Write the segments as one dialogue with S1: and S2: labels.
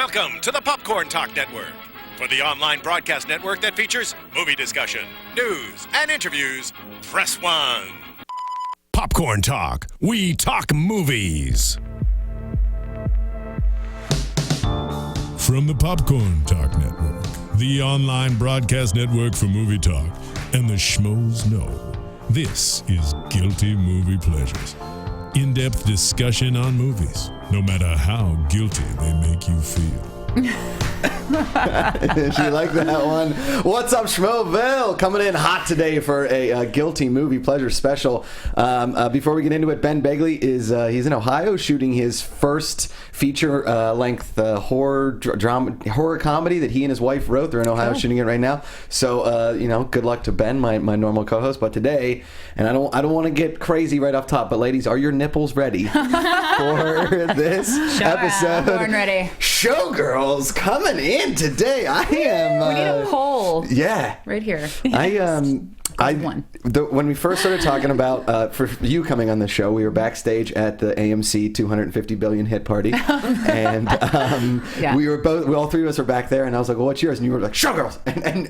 S1: Welcome to the Popcorn Talk Network, for the online broadcast network that features movie discussion, news, and interviews. Press 1. Popcorn Talk. We talk movies.
S2: From the Popcorn Talk Network, the online broadcast network for movie talk, and the schmoes know, this is Guilty Movie Pleasures. In-depth discussion on movies, no matter how guilty they make you feel.
S3: If you like that one. What's up, Schmoville? Coming in hot today for a Guilty Movie Pleasure special. Before we get into it, Ben Begley he's in Ohio shooting his first feature-length horror comedy that he and his wife wrote. They're in Ohio shooting it right now. So, good luck to Ben, my normal co-host. But today, and I don't want to get crazy right off top, but ladies, are your nipples ready for this episode?
S4: Born ready.
S3: Showgirls coming in today. I am.
S4: We need a poll.
S3: Yeah,
S4: right here.
S3: When we first started talking about for you coming on the show, we were backstage at the AMC 250 billion hit party, and we were all three of us were back there, and I was like, "Well, what's yours?" And you were like, "Showgirls,"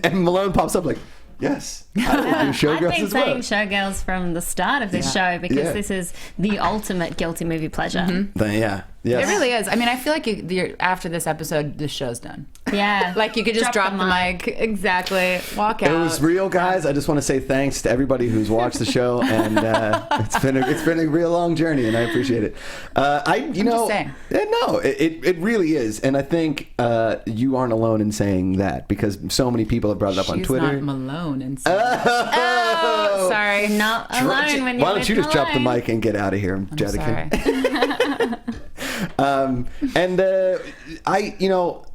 S3: and Malone pops up like, "Yes, I will do Showgirls."
S5: I've been saying Showgirls from the start of this show because this is the ultimate guilty movie pleasure.
S3: Mm-hmm. Yes.
S4: It really is. I mean, I feel like you're, after this episode, the show's done.
S5: Yeah.
S4: Like you could just drop the mic. Exactly. Walk out.
S3: It was real, guys. I just want to say thanks to everybody who's watched the show, and it's been a real long journey, and I appreciate it. It really is, and I think you aren't alone in saying that because so many people have brought it up on Twitter.
S4: She's not Malone in saying Oh, sorry.
S5: Not alone when you're
S3: Why don't you just drop the mic and get out of here, Jedikin?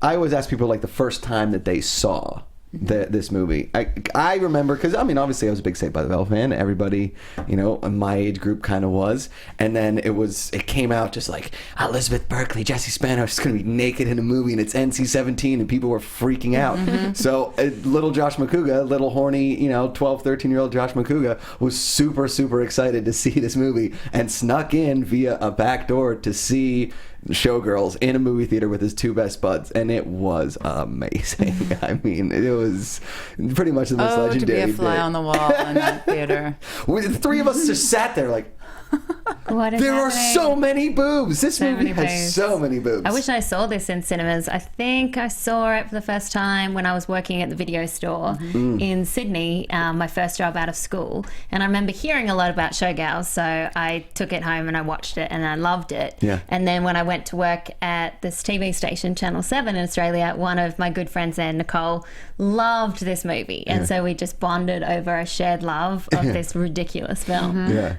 S3: I always ask people like the first time that they saw this movie. I remember because obviously I was a big Saved by the Bell fan. Everybody, in my age group kind of was. And then it came out just like Elizabeth Berkley, Jesse Spano's just going to be naked in a movie and it's NC-17 and people were freaking out. So little Josh Macuga, little horny, 12, 13-year-old Josh Macuga was super, super excited to see this movie and snuck in via a back door to see Showgirls in a movie theater with his two best buds, and it was amazing. I mean, it was pretty much the most legendary.
S4: To be a fly on the wall in that theater.
S3: The three of us just sat there like,
S5: there
S3: are so many boobs. This movie has so many boobs.
S5: I wish I saw this in cinemas. I think I saw it for the first time when I was working at the video store in Sydney, my first job out of school. And I remember hearing a lot about Showgirls, so I took it home and I watched it and I loved it.
S3: Yeah.
S5: And then when I went to work at this TV station, Channel 7 in Australia, one of my good friends there, Nicole, loved this movie. And so we just bonded over a shared love of this ridiculous film.
S3: Yeah.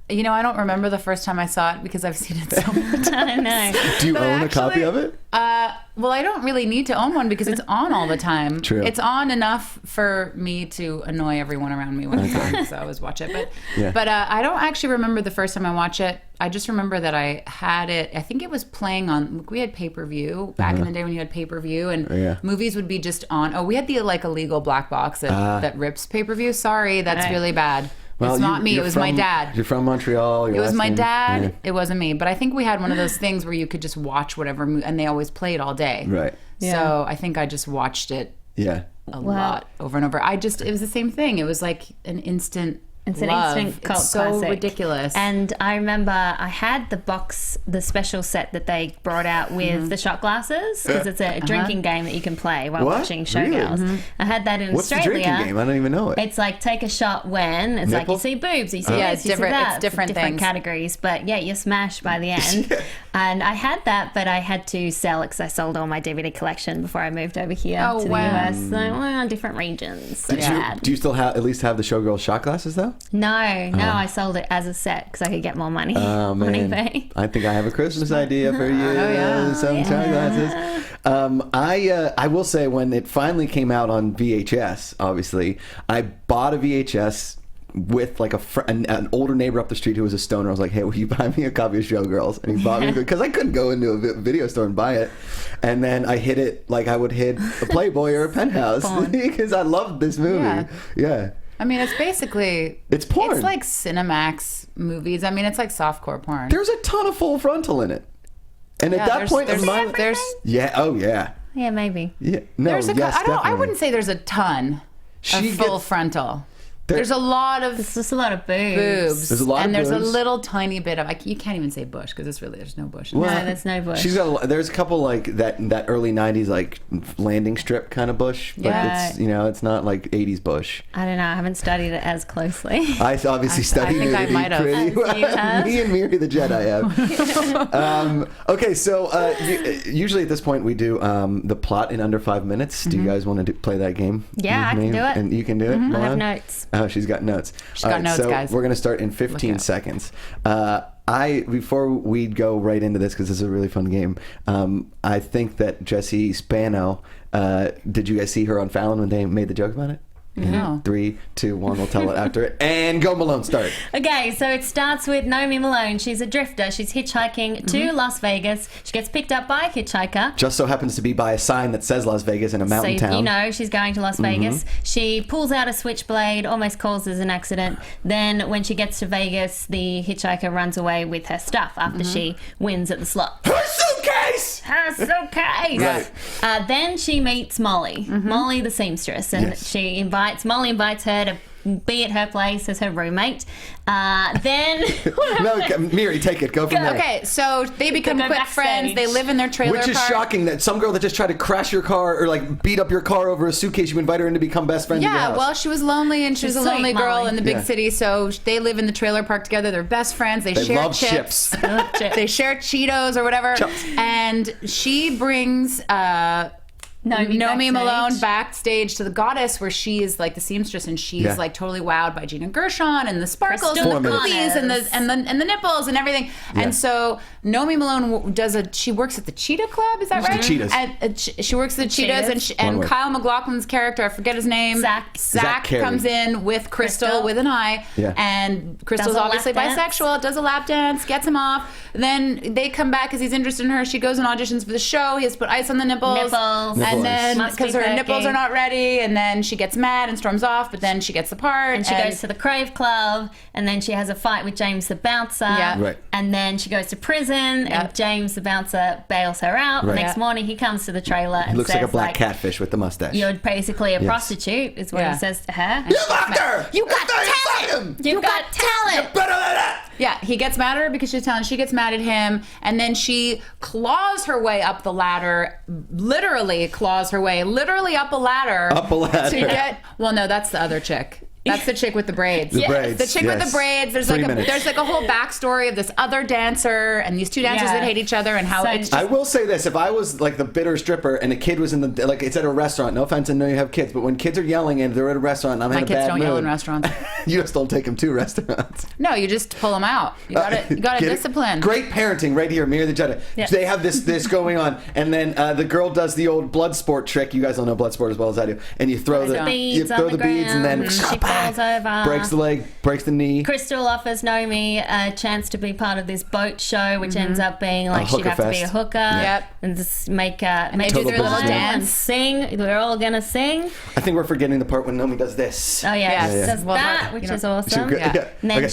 S4: I don't remember the first time I saw it because I've seen it so many times.
S5: I know.
S3: Do you own a copy of it?
S4: Well, I don't really need to own one because it's on all the time.
S3: True.
S4: It's on enough for me to annoy everyone around me when it's on, so I always watch it. But I don't actually remember the first time I watched it. I just remember that I had it. I think it was playing on. We had pay-per-view back in the day when you had pay-per-view, and movies would be just on. Oh, we had the illegal black box that rips pay-per-view. Sorry, that's really bad. Well, it's not me. It was my dad.
S3: You're from Montreal.
S4: It was my dad. Yeah. It wasn't me. But I think we had one of those things where you could just watch whatever movie, and they always played all day.
S3: Right.
S4: So I think I just watched it a lot over and over. It was the same thing. It was like an instant
S5: It's
S4: love.
S5: An instant cult
S4: It's so
S5: classic.
S4: ridiculous.
S5: And I remember I had the special set that they brought out with the shot glasses, because it's a drinking game that you can play while watching Showgirls.
S3: Really?
S5: I had that in
S3: What's
S5: Australia.
S3: What's the drinking game? I don't even know it.
S5: It's like take a shot when. It's
S3: Nipple?
S5: like you see boobs, you see
S4: it's
S5: this, you see
S4: different.
S5: that.
S4: It's different things.
S5: categories. But yeah, you smash by the end. And I had that, but I had to sell it because I sold all my DVD collection before I moved over here to the US. So different regions.
S3: Do you still at least have the Showgirls shot glasses though?
S5: No, I sold it as a set because I could get more money on eBay.
S3: I think I have a Christmas idea for you. Some shot glasses. I will say when it finally came out on VHS, obviously, I bought a VHS with like an older neighbor up the street who was a stoner. I was like, hey, will you buy me a copy of Showgirls? And he bought me, because I couldn't go into a video store and buy it. And then I hid it like I would hit a Playboy or a Penthouse because I loved this movie. Yeah.
S4: I mean, it's basically...
S3: It's porn.
S4: It's like Cinemax movies. I mean, it's like softcore porn.
S3: There's a ton of full frontal in it. And at that point,
S4: there's
S3: yeah, oh yeah,
S5: Yeah, maybe.
S3: yeah. No,
S4: there's
S3: yes,
S4: I
S3: definitely.
S4: wouldn't say there's a ton
S3: She
S4: of full
S3: gets-
S4: frontal. There's a lot of
S5: There's just a lot of boobs.
S4: boobs.
S3: There's a lot of
S4: and there's a
S3: boobs.
S4: little tiny bit of you can't even say bush because there's no bush.
S5: No, there's no bush.
S3: She's got. There's a couple like that early '90s like landing strip kind of bush, but
S4: Yeah.
S3: it's it's not like '80s bush.
S5: I don't know. I haven't studied it as closely.
S3: I obviously studied
S4: think I
S3: nudity
S4: might have.
S3: pretty well.
S5: As you have.
S3: Me and Miri the Jedi have. Okay, so usually at this point we do the plot in under 5 minutes. Do you guys want to play that game?
S5: Yeah,
S3: with
S5: I can
S3: me?
S5: do it.
S3: And you can do it.
S5: I have
S3: Milan?
S5: notes.
S3: Oh, she's got notes.
S4: She's got notes,
S3: so
S4: guys.
S3: we're gonna start in 15
S4: out.
S3: seconds. Before we go right into this, because this is a really fun game, I think that Jessie Spano, did you guys see her on Fallon when they made the joke about it?
S4: No.
S3: 3, 2, 1, we'll tell it after it. And go Malone, start.
S5: Okay, so it starts with Naomi Malone. She's a drifter. She's hitchhiking to Las Vegas. She gets picked up by a hitchhiker.
S3: Just so happens to be by a sign that says Las Vegas in a mountain
S5: So
S3: town.
S5: you know she's going to Las Vegas. She pulls out a switchblade, almost causes an accident. Then when she gets to Vegas, the hitchhiker runs away with her stuff after she wins at the slot.
S3: Her suitcase!
S5: Her suitcase!
S3: Right.
S5: Then she meets Molly, Molly the seamstress, and
S3: Yes.
S5: Molly invites her to be at her place as her roommate. Then
S3: No, Miri, take it. Go from there.
S4: Okay, so they become
S5: Go
S4: quick
S5: backstage.
S4: friends. They live in their trailer
S3: Which is
S4: park.
S3: shocking that some girl that just tried to crash your car or like beat up your car over a suitcase, you invite her in to become best friends in your
S4: Yeah,
S3: house.
S4: well, she was lonely and she was a
S5: Sweet
S4: lonely girl
S5: Molly.
S4: in the big
S3: Yeah.
S4: city, so they live in the trailer park together. They're best friends. They share
S3: love
S4: chips.
S3: chips.
S4: They share Cheetos or whatever.
S3: Chips.
S4: And she brings Naomi Malone backstage to the Goddess, where she is like the seamstress, and she's
S3: Yeah.
S4: like totally wowed by Gina Gershon and the sparkles
S5: Crystal
S4: and the
S3: Four
S4: boobies and the nipples and everything.
S3: Yeah.
S4: And so Naomi Malone she works at the Cheetah Club. Is that right?
S3: Cheetahs.
S4: She works at the Cheetahs,
S5: Cheetahs.
S4: and
S3: One word.
S4: Kyle MacLachlan's character, I forget his name.
S5: Zach
S3: Carey.
S4: comes in with Crystal
S5: Crystal.
S4: with an eye,
S3: Yeah.
S4: and Crystal's
S5: Does a
S4: obviously
S5: lap dance.
S4: bisexual. Does a lap dance, gets him off. Then they come back because he's interested in her. She goes and auditions for the show. He has to put ice on the nipples,
S5: Nipples.
S3: Nipple
S4: and then
S5: ice.
S4: because
S5: Must be
S4: her nipples
S5: perky.
S4: are not ready, and then she gets mad and storms off. But then she gets the part,
S5: And she goes to the Crave Club, and then she has a fight with James the Bouncer.
S4: Yeah.
S3: Right.
S5: And then she goes to prison,
S4: Yep.
S5: and James the Bouncer bails her out.
S3: Right.
S5: Next
S4: Yeah.
S5: morning, he comes to the trailer and
S3: Looks
S5: says,
S3: like a black catfish with the mustache.
S5: "You're basically a prostitute," is what
S4: Yeah.
S5: he says to her.
S3: You fucked her!
S4: You got
S3: That's how you
S4: talent!
S3: fucked him!
S5: You've got talent!
S3: Better than that!
S4: Yeah, he gets mad at her because she's telling. She gets mad at him, and then she claws her way up the ladder. Literally claws her way, literally up a ladder.
S3: Up a ladder.
S4: To get. Well, no, that's the other chick. That's the chick with the braids.
S3: The braids,
S4: The chick with
S3: yes.
S4: the braids. There's
S3: 3
S4: like
S3: minutes.
S4: there's like a whole backstory of this other dancer and these two dancers
S5: Yeah.
S4: that hate each other and how
S5: So
S4: it's
S3: I
S4: just.
S3: will say this: if I was like the bitter stripper and a kid was in the like, it's at a restaurant. No offense, I know you have kids, but when kids are yelling and they're at a restaurant, and I'm
S4: My
S3: in a
S4: kids
S3: bad
S4: don't
S3: mood.
S4: yell in restaurants.
S3: You just don't take them to restaurants.
S4: No, you just pull them out. You gotta
S3: Get it?
S4: discipline.
S3: Great parenting right here, Mira the Jedi.
S5: Yeah.
S3: They have this going on, and then the girl does the old blood sport trick. You guys don't know blood sport as well as I do. And you throw the
S5: Beads on the
S3: beads, and then
S5: ground. She falls over.
S3: breaks the leg, breaks the knee.
S5: Crystal offers Naomi a chance to be part of this boat show, which ends up being like she'd
S3: hooker
S5: have to be a
S3: fest.
S5: hooker.
S4: Yep.
S5: And just make
S4: they
S5: make
S4: do
S3: their
S5: her
S3: little
S5: smile and
S4: dance.
S5: sing. We're all gonna sing.
S3: I think we're forgetting the part when Naomi does this.
S5: Oh yeah,
S4: Yes.
S5: she does
S4: Well,
S5: that,
S4: right,
S5: which
S4: you know.
S5: is awesome.
S3: She-
S4: Yeah.
S5: And then
S3: Okay.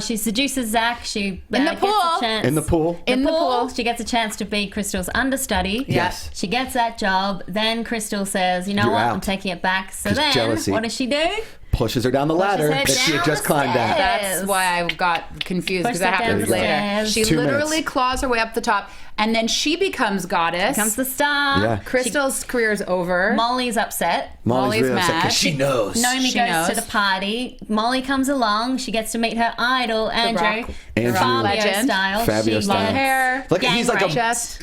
S5: she seduces Zach. She
S4: In the
S5: gets
S4: pool.
S5: a chance.
S3: In the pool.
S4: In the pool.
S5: She gets a chance to be Crystal's understudy.
S3: Yes.
S5: She gets that job. Then Crystal says, "You know
S3: You're
S5: what?
S3: out.
S5: I'm taking it back." So
S3: 'Cause
S5: then,
S3: jealousy.
S5: what does she do?
S3: Pushes her down the ladder
S5: her
S3: that she had
S5: down
S3: just
S5: the
S3: climbed down.
S5: stairs.
S4: That's why I got confused
S5: Push
S4: because that
S5: that down
S4: happens
S5: the
S4: later.
S5: stairs.
S4: She
S3: 2
S4: literally
S3: minutes.
S4: claws her way up the top, and then she becomes goddess.
S5: Comes the star.
S3: Yeah.
S4: Crystal's career is over.
S5: Molly's upset.
S3: Molly's really upset
S4: mad.
S3: 'cause she knows.
S5: Naomi
S4: She
S5: goes
S4: knows.
S5: to the party. Molly comes along. She gets to meet her idol, Andrew.
S4: Rock
S5: Fabio
S4: legend.
S5: style.
S3: Fabio
S5: She
S3: style.
S4: Long
S5: gets
S4: hair.
S3: Like
S5: gang
S3: he's like
S5: rape.
S3: a
S4: Just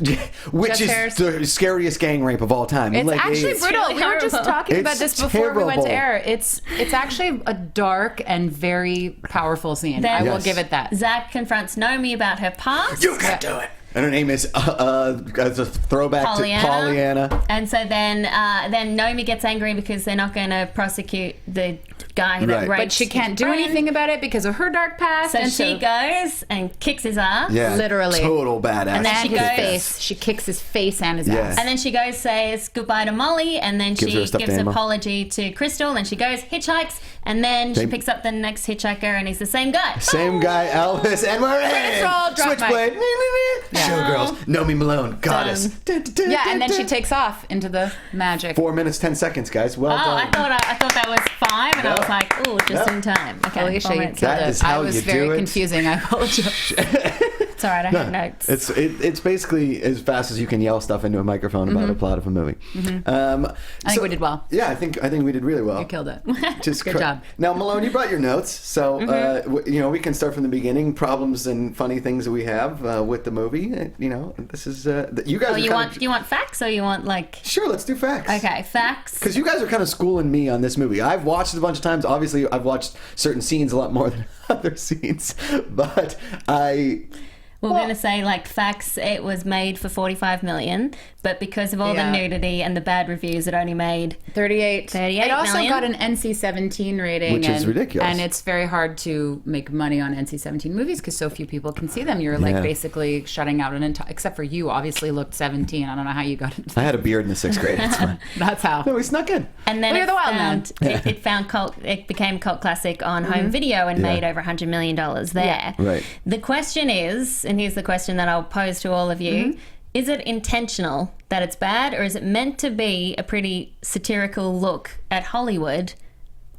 S3: which
S4: Just
S3: is
S4: hairs.
S3: the scariest gang rape of all time.
S4: It's
S3: Like,
S4: actually
S3: it's-
S4: brutal.
S5: really
S4: We were just
S5: horrible.
S4: talking about
S3: It's
S4: this before we went to
S3: terrible.
S4: air. It's actually a dark and very powerful scene.
S5: Then-
S4: I will
S3: Yes.
S4: give it that.
S5: Zach confronts Naomi about her past.
S3: You can do it. And her name is as a throwback
S5: Pollyanna.
S3: to Pollyanna.
S5: And so then Naomi gets angry because they're not going to prosecute the guy that
S3: Right.
S5: raped
S4: But she can't
S5: his
S4: do
S5: friend.
S4: anything about it because of her dark past.
S5: So
S4: and
S5: she goes and kicks his ass.
S3: Yeah,
S4: Literally.
S3: total badass.
S5: And then
S4: and
S5: she
S4: his
S5: goes-
S4: face. She kicks his face and his
S3: Yes.
S4: ass.
S5: And then she goes, says goodbye to Molly, and then
S3: Gives her
S5: she
S3: a stuffed
S5: gives an
S3: animal.
S5: apology to Crystal, and she goes, hitchhikes, and then she
S3: They-
S5: picks up the next hitchhiker, and he's the same guy.
S3: Same guy, Elvis, and we're in.
S4: Credits roll, drop
S3: Switchblade. Showgirls, Nomi Malone, goddess.
S4: Yeah, and then she takes off into the magic.
S3: 4 minutes, 10 seconds, guys. Well done.
S5: I thought that was 5, and I was like, ooh, just in time. Okay,
S4: Alicia,
S5: 4
S4: you
S5: minutes.
S4: killed
S3: That
S4: it.
S3: is how
S4: I was
S3: you
S4: very
S3: do it.
S4: confusing. I apologize.
S5: It's all right, I have notes.
S3: It's basically as fast as you can yell stuff into a microphone about a plot of a movie.
S4: I think we did well.
S3: Yeah, I think we did really well.
S4: You killed it.
S3: Just
S4: Good job.
S3: Now, Malone, you brought your notes, so we can start from the beginning. Problems and funny things that we have with the movie. This is you guys.
S5: You want facts, or you want like?
S3: Sure, let's do facts.
S5: Okay, facts.
S3: Because you guys are kind of schooling me on this movie. I've watched it a bunch of times. Obviously, I've watched certain scenes a lot more than other scenes, but
S5: We're going to say, like, facts, it was made for $45 million, but because of all the nudity and the bad reviews, it only made
S4: 38 It also
S5: million.
S4: got an NC-17 rating.
S3: Which is ridiculous.
S4: And it's very hard to make money on NC-17 movies because so few people can see them. You're, like, basically shutting out an entire... Except for you, obviously looked 17. I don't know how you got it.
S3: I had a beard in the 6th grade. It's fine.
S4: That's how.
S3: No, we snuck in.
S5: And then
S4: We're the wild man.
S5: it became cult classic on home video and made over $100 million there.
S4: Yeah.
S3: Right.
S5: The question is, and here's the question that I'll pose to all of you, is it intentional that it's bad, or is it meant to be a pretty satirical look at Hollywood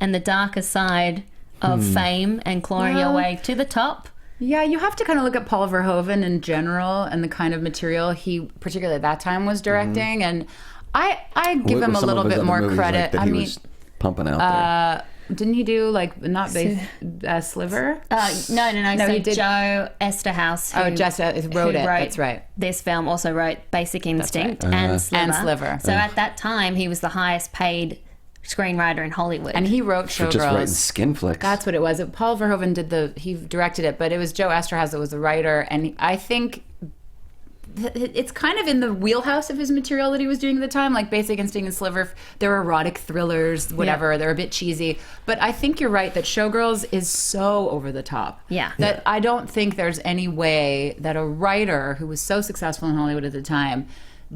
S5: and the darker side of fame and clawing your way to the top?
S4: Yeah, you have to kind of look at Paul Verhoeven in general and the kind of material he, particularly at that time, was directing. And I give him a little bit more credit.
S3: I mean, was pumping out there.
S4: Didn't he do not Sliver?
S5: No. So
S4: he did.
S5: Joe Esterhaus, who,
S4: wrote it. That's right.
S5: This film also wrote Basic Instinct and Sliver.
S4: And Sliver.
S5: So at that time, he was the highest paid screenwriter in Hollywood.
S4: And he wrote
S3: For just writing
S4: Showgirls.
S3: skin flicks.
S4: That's what it was. Paul Verhoeven he directed it, but it was Joe Esterhaus that was the writer. And I think it's kind of in the wheelhouse of his material that he was doing at the time, like Basic Instinct and Sliver. They're erotic thrillers, whatever. They're a bit cheesy. But I think you're right that Showgirls is so over the top.
S5: Yeah.
S4: That I don't think there's any way that a writer who was so successful in Hollywood at the time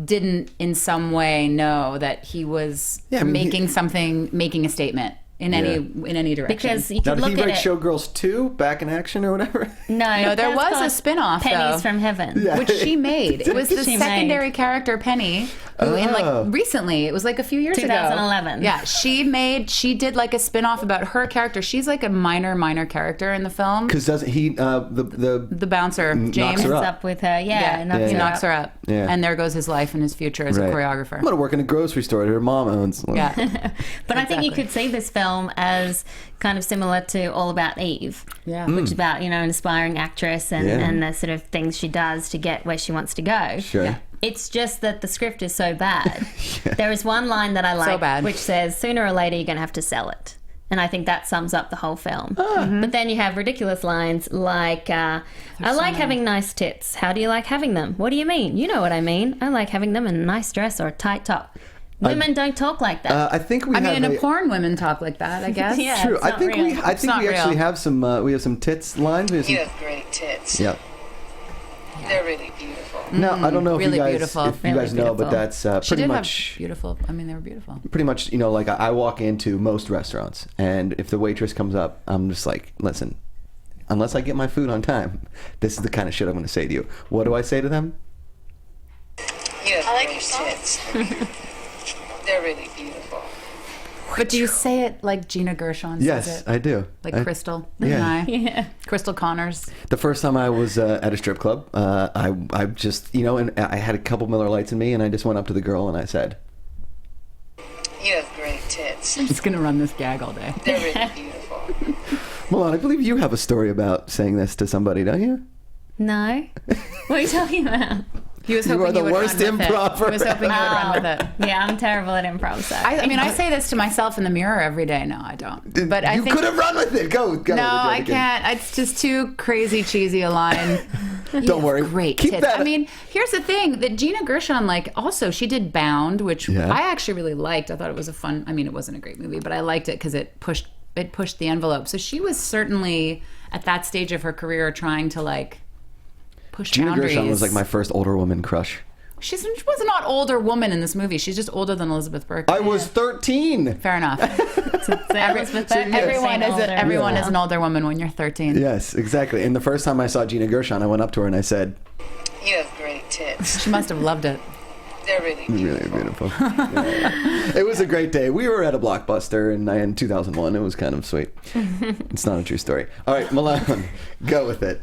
S4: didn't in some way know that he was making a statement in any direction.
S5: Because you
S3: Now,
S5: could
S3: did
S5: look
S3: he
S5: at
S3: write
S5: it.
S3: Showgirls 2, Back in Action or whatever?
S5: No,
S4: there
S5: that's
S4: was a
S5: called
S4: spin-off,
S5: Pennies
S4: though.
S5: from Heaven.
S3: Yeah.
S4: which she made. It was the
S5: She
S4: secondary character Penny, who recently, it was like a few years ago.
S5: 2011.
S4: Yeah, she did like a spin-off about her character. She's like a minor character in the film.
S3: Because doesn't he,
S4: The bouncer,
S3: knocks
S4: James.
S3: her up.
S5: Up with her,
S4: He
S5: knocks
S4: knocks her up.
S3: Yeah.
S4: And there goes his life and his future as a choreographer.
S3: I'm going to work in a grocery store that her mom owns.
S4: Yeah.
S5: But I think you could see this film as kind of similar to All About Eve, which is about an aspiring actress and the sort of things she does to get where she wants to go.
S3: Sure. Yeah.
S5: It's just that the script is so bad. There is one line that I like,
S4: bad.
S5: which says, "Sooner or later you're going to have to sell it." And I think that sums up the whole film. But then you have ridiculous lines like, I like having nice tits. How do you like having them? What do you mean? You know what I mean. I like having them in a nice dress or a tight top. Women don't talk like that.
S3: I think we
S4: I mean,
S3: have
S4: in a porn, women talk like that, I guess.
S5: Yeah.
S3: True.
S5: It's
S3: I
S5: not
S3: think
S5: real.
S3: we actually have some tits lines. We have some,
S6: You have great tits.
S3: yeah.
S6: They're really beautiful.
S3: No, I don't know
S4: Really
S3: if you guys
S4: beautiful.
S3: if you
S5: Really
S3: guys know, but
S5: beautiful.
S3: that's
S4: She
S3: pretty
S4: did
S3: much
S4: have beautiful. I mean, they were beautiful.
S3: pretty much like I walk into most restaurants, and if the waitress comes up, I'm just like, listen, unless I get my food on time, this is the kind of shit I'm going to say to you. What do I say to them?
S6: You have great tits. They're really beautiful.
S4: But do you say it like Gina Gershon says
S3: Yes,
S4: it?
S3: I do.
S4: Like Crystal
S3: yeah.
S4: and I. Crystal Connors.
S3: The first time I was at a strip club, I just and I had a couple Miller Lights in me, and I just went up to the girl and I said,
S6: You have great tits.
S4: I'm just going to run this gag all day.
S6: They're really beautiful.
S3: Malone, I believe you have a story about saying this to somebody, don't you?
S5: No? What are you talking about?
S4: He was
S3: You
S4: hoping
S3: are the
S4: you would
S3: worst
S4: run with
S3: improver.
S4: it. He was hoping you would run with it.
S5: Yeah, I'm terrible at improv, so.
S4: I mean, I say this to myself in the mirror every day. No, I don't. But I
S3: you
S4: think
S3: could have run with it. Go.
S4: no,
S3: with it,
S4: I
S3: Jessica.
S4: can't. It's just too crazy cheesy a line.
S3: Don't worry.
S4: Great
S3: Keep
S4: tits.
S3: that-
S4: I mean, here's the thing that Gina Gershon, also she did Bound, which
S3: Yeah.
S4: I actually really liked. I thought it was a fun. I mean, it wasn't a great movie, but I liked it because it pushed the envelope. So she was certainly at that stage of her career trying to push
S3: Gina
S4: boundaries.
S3: Gershon was like my first older woman crush.
S4: She was not older woman in this movie. She's just older than Elizabeth Berkley.
S3: I was 13.
S4: Fair enough.
S5: Elizabeth Berkley
S4: Everyone is an older woman when you're 13.
S3: Yes, exactly. And the first time I saw Gina Gershon, I went up to her and I said,
S6: You have great tits.
S4: She must have loved it.
S6: They're really beautiful.
S3: Really beautiful. Yeah. It was a great day. We were at a Blockbuster in 2001. It was kind of sweet. It's not a true story. All right, Malone, go with it.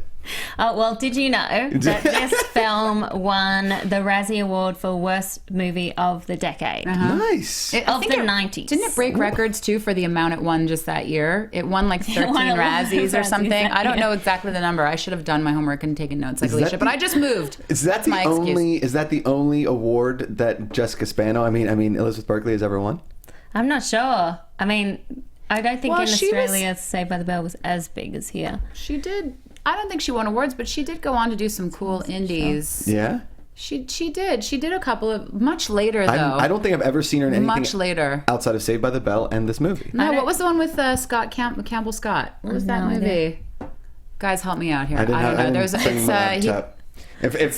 S5: Oh, well, did you know that this film won the Razzie Award for Worst Movie of the Decade?
S3: Nice.
S5: Of the 90s.
S4: Didn't it break records, too, for the amount it won just that year? It won like 13
S5: won a lot of
S4: Razzies or something.
S5: Razzies,
S4: I don't
S5: yeah.
S4: know exactly the number. I should have done my homework and taken notes like
S3: Is that
S4: Alicia, but I just moved.
S3: Is that
S4: That's my excuse.
S3: Is that the only award that Jessica Spano, I mean Elizabeth Berkley, has ever won?
S5: I'm not sure. I mean, I don't think
S4: Well,
S5: in
S4: she
S5: Australia Saved by the Bell was as big as here.
S4: She did. I don't think she won awards, but she did go on to do some cool indies.
S3: Yeah.
S4: She did. She did a couple of much later though.
S3: I don't think I've ever seen her in anything
S4: much later
S3: outside of Saved by the Bell and this movie.
S4: No, what was the one with Campbell Scott? What was that
S5: No
S4: movie?
S5: idea.
S4: Guys, help me out here.
S3: I didn't
S4: There's
S3: bring my laptop. If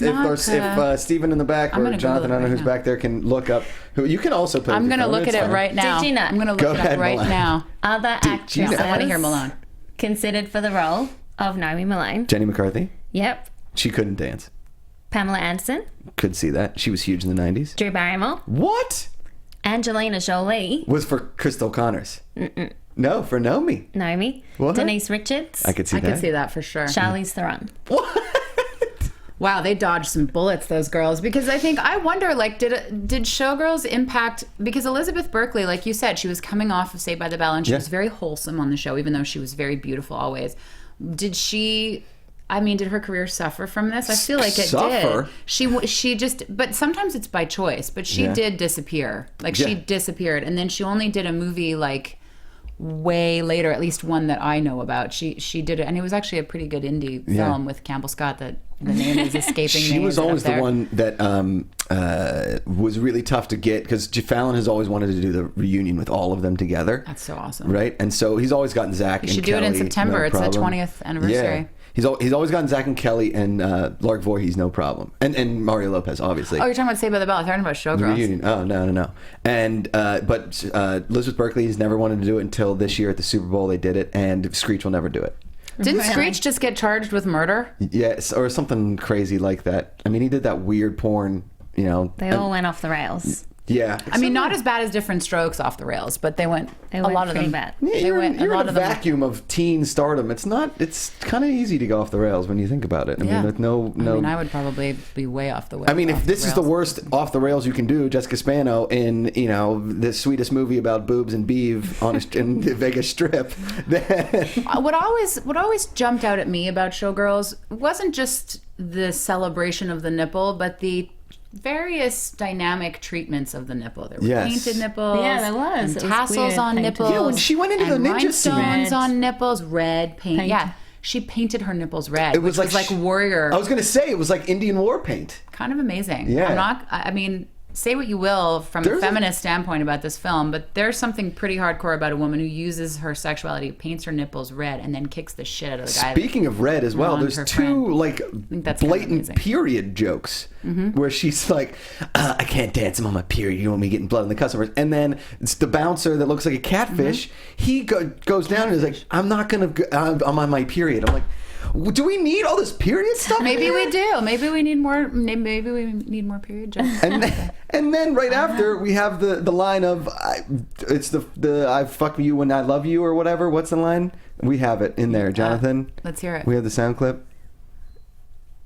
S3: Stephen in the back or
S4: gonna
S3: Jonathan, I don't know
S4: Google it
S3: who's
S4: right
S3: back there, can look up. You can also put.
S4: I'm gonna look at it right now.
S5: Did you know?
S4: I'm gonna look
S3: Go
S4: it
S3: ahead,
S4: up right
S3: Malone.
S4: now.
S5: Other
S3: you know?
S5: actresses
S4: I want to hear Malone.
S5: considered for the role of Naomi Malone.
S3: Jenny McCarthy.
S5: Yep.
S3: She couldn't dance.
S5: Pamela Anderson.
S3: Could see that. She was huge in the 90s.
S5: Drew Barrymore.
S3: What?
S5: Angelina Jolie.
S3: Was for Crystal Connors. No, for Naomi.
S5: Naomi.
S3: What?
S5: Denise Richards.
S3: I could see
S4: I
S3: that.
S4: could see that for sure.
S5: Charlize Theron.
S4: Wow, they dodged some bullets, those girls. Because I wonder, like, did Showgirls impact? Because Elizabeth Berkley, like you said, she was coming off of Saved by the Bell, and she was very wholesome on the show, even though she was very beautiful always. Did her career suffer from this? I feel like it
S3: Suffer?
S4: did. She just, but sometimes it's by choice. But she did disappear. Like she disappeared, and then she only did a movie like way later, at least one that I know about. She did it, and it was actually a pretty good indie film with Campbell Scott that the name is escaping me.
S3: She was
S4: Is it up
S3: always the
S4: there?
S3: one that was really tough to get, because Fallon has always wanted to do the reunion with all of them together.
S4: That's so awesome.
S3: Right? And so he's always gotten Zach and
S4: You should
S3: Kelly.
S4: do it in September.
S3: No
S4: It's the
S3: problem.
S4: 20th anniversary.
S3: Yeah. He's always gotten Zach and Kelly and Lark Voorhees, no problem. And Mario Lopez, obviously.
S4: Oh, you're talking about Saved by the Bell. I'm talking about
S3: The
S4: Showgirls.
S3: reunion. Oh, no. And but Elizabeth Berkley has never wanted to do it until this year at the Super Bowl. They did it, and Screech will never do it.
S4: Didn't
S5: Really?
S4: Screech just get charged with murder?
S3: Yes, or something crazy like that. I mean, he did that weird porn,
S5: They all went off the rails.
S3: Yeah.
S4: I mean, not as bad as Different Strokes off the rails, but they went a lot of
S5: pretty
S4: them.
S5: bad.
S3: Yeah,
S4: They
S3: you're
S4: went
S3: you're
S4: a lot
S3: in a
S4: of them.
S3: vacuum of teen stardom. It's kind of easy to go off the rails when you think about it. I mean, with no.
S4: I mean, I would probably be way off the rails.
S3: I mean, if
S4: off
S3: this is the
S4: rails.
S3: worst off the rails you can do, Jessica Spano in the sweetest movie about boobs and beeve in the Vegas Strip, then
S4: What always jumped out at me about Showgirls wasn't just the celebration of the nipple, but the various dynamic treatments of the nipple. There were
S3: Yes.
S4: painted nipples.
S5: Yeah, there was.
S4: and
S5: It was
S4: tassels
S5: weird,
S4: on
S5: painted.
S4: nipples.
S3: Yeah, when she went into
S4: and
S3: the ninja scene.
S4: rhinestones
S5: Red.
S4: on nipples, red paint.
S5: Paint.
S4: Yeah, she painted her nipples red.
S3: it was
S4: which was like warrior.
S3: I was gonna say it was like Indian war paint.
S4: Kind of amazing.
S3: Yeah.
S4: I mean, say what you will from
S3: There's
S4: a
S3: a-
S4: feminist standpoint about this film, but there's something pretty hardcore about a woman who uses her sexuality, paints her nipples red, and then kicks the shit out of the guy.
S3: Speaking of red as well,
S4: wronged
S3: there's
S4: her
S3: two
S4: friend.
S3: like
S4: that's kind of
S3: blatant
S4: amazing.
S3: period jokes where she's like, "I can't dance. I'm on my period. You don't want me getting blood on the customers." And then it's the bouncer that looks like a catfish. He goes down and is like, "I'm not gonna. I'm on my period." I'm like, do we need all this period stuff?
S4: Maybe
S3: in
S4: we
S3: here?
S4: do. Maybe we need more. Maybe we need more period jokes.
S3: And then right after we have the line of it's the I fuck you when I love you or whatever. What's the line? We have it in there, Jonathan.
S4: Let's hear it.
S3: We have the sound clip.